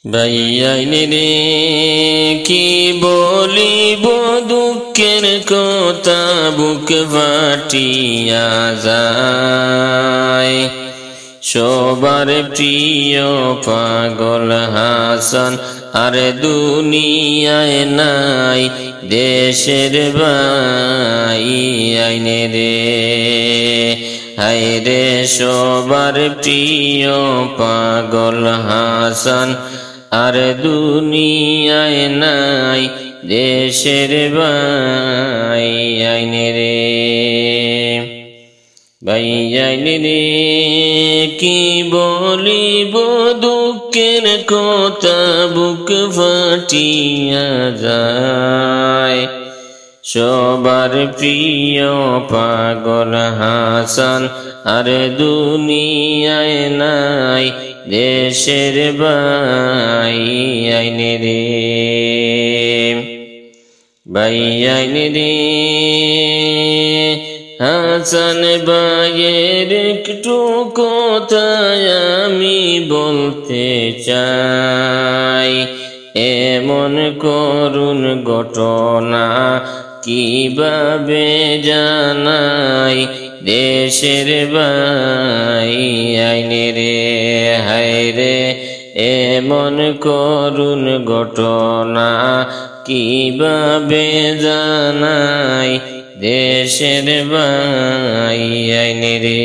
ভাইয়াইনি রে কি বলিব দুঃখের কথা বুক ফাটিয়া যায়। সবার প্রিয় পাগল হাসান আর দুনিয়ায় নাই, দেশের ভাই আইনে রে। হায় রে সবার প্রিয় পাগল হাসান আর দুনিয়ায় নাই, দেশের ভাই আইনে রে। ভাই আইনে রে কি বলিব দুঃখের কথা বুক ফাটিয়া যায়। সবার প্রিয় পাগল হাসান আর দুনিয়ায় নাই, দেশের ভাই আইনে রে। ভাই আইনে রে হাসান ভাইয়ের একটু কথা আমি বলতে চাই। এমন করুণ ঘটনা কিভাবে জানাই, দেশের ভাই আইনে রে। হায় রে এমন করুণ ঘটনা কিভাবে জানাই, দেশের ভাই আইনে রে।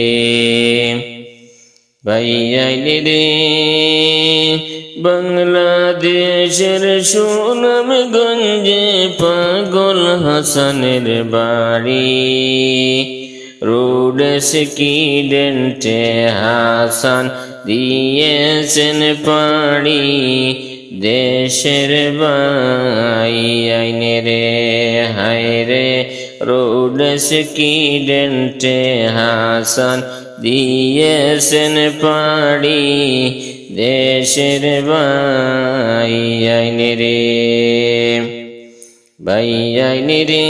ভাই আইনে রে বাংলাদেশের সুনামগঞ্জে পাগল হাসানের বাড়ি। রোড অ্যাক্সিডেন্টে হাসান দিয়েছেন পাড়ি, দেশের ভাই আইনে রে। হায় রে রোড অ্যাক্সিডেন্টে হাসান দিয়েছেন পাড়ি, দেশের ভাই আইনে রে। ভাই আইনে রে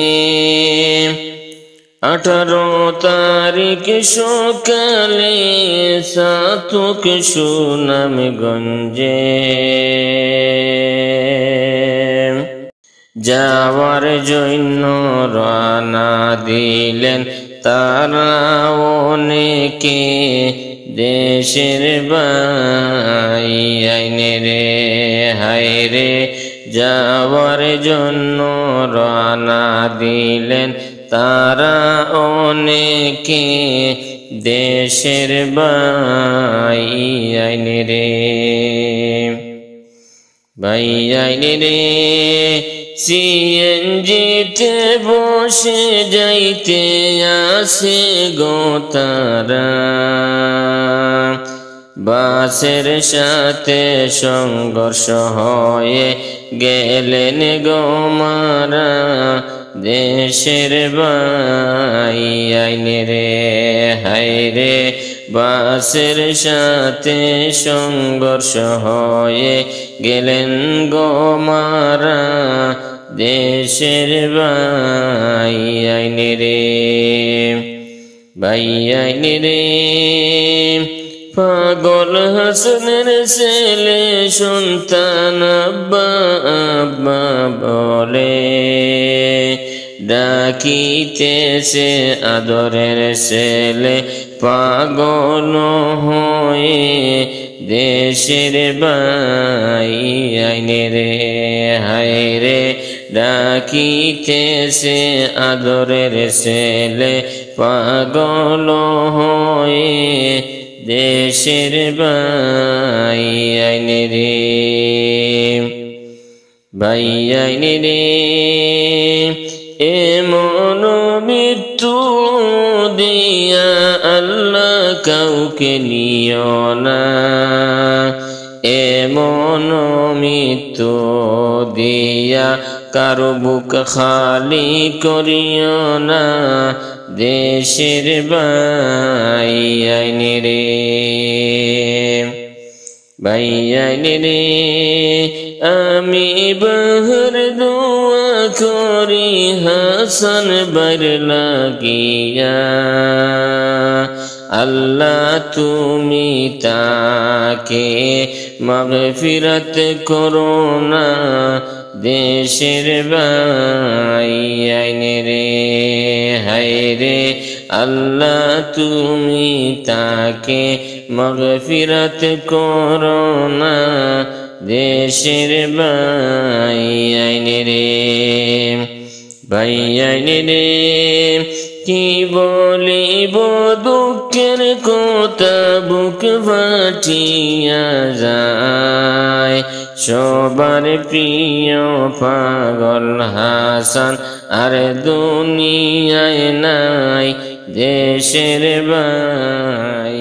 18 তারিখ সকালে সাতুক সুনামগঞ্জে যাওয়ার জন্য রওনা দিলেন তারা অনেকে, দেশের ভাই আইনে রে। হায় রে যাওয়ার জন্য রওনা দিলেন তারা অনেকে, দেশের ভাই আইনে রে। ভাই আইনে রে সিএনজিতে বসে যাইতে আসে গো তারা, বাসের সাথে সংঘর্ষ হয়ে গেলেন গো মারা, দেশের ভাই আইনে রে। হায় রে বাসের সাথে সংঘর্ষ হয়ে গেলেন গো মারা, দেশের ভাই আইনে রে। ভাই আইনে রে পাগল হাসানের ছেলে সন্তান আব্বা আব্বা বলে ডাকিতেছে, আদরের ছেলে পাগল হয়ে, দেশের ভাই আইনে রে। হায় রে ডাকিতেছে আদরের ছেলে পাগল হয়ে, দেশের ভাই আইনে রে। ভাই আইনে রে এমন মৃত্যু দিয়া আল্লাহ কাউকে নিও না, এমন মৃত্যু দিয়া কারো বুক খালি করিও না, দেশের ভাই আইনে রে। ভাই আইনে রে আমি বাহার দোয়া করি হাসান বার লাগিয়া, আল্লাহ তুমি তাকে মাগফিরাত করো না দেশের ভাই আইনে রে হায় রে আল্লাহ তুমি তাকে মাগফিরাত করো না দেশের ভাই আইনে রে ভাই আইনে রে কি বলিব দুঃখের কথা বুক ফাটিয়া যায় সবার প্রিয় পাগল হাসান আর দুনিয়ায় নাই দেশের ভাই